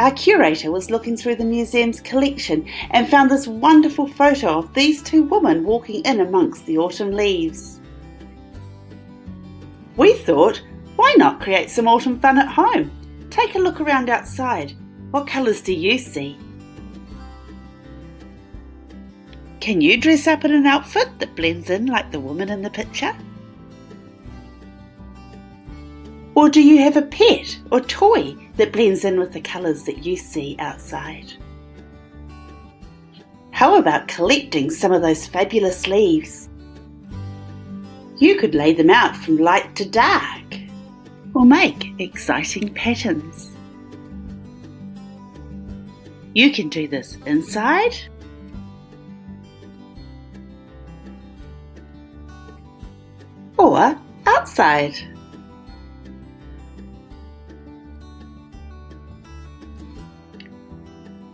Our curator was looking through the museum's collection and found this wonderful photo of these two women walking in amongst the autumn leaves. We thought, why not create some autumn fun at home? Take a look around outside. What colours do you see? Can you dress up in an outfit that blends in like the woman in the picture? Or do you have a pet or toy that blends in with the colours that you see outside? How about collecting some of those fabulous leaves? You could lay them out from light to dark, or make exciting patterns. You can do this inside or outside.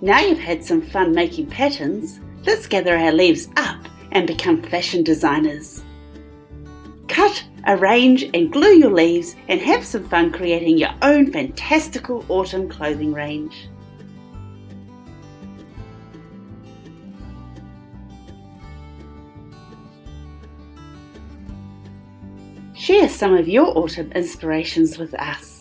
Now you've had some fun making patterns, let's gather our leaves up and become fashion designers. Cut, arrange and glue your leaves and have some fun creating your own fantastical autumn clothing range. Share some of your autumn inspirations with us.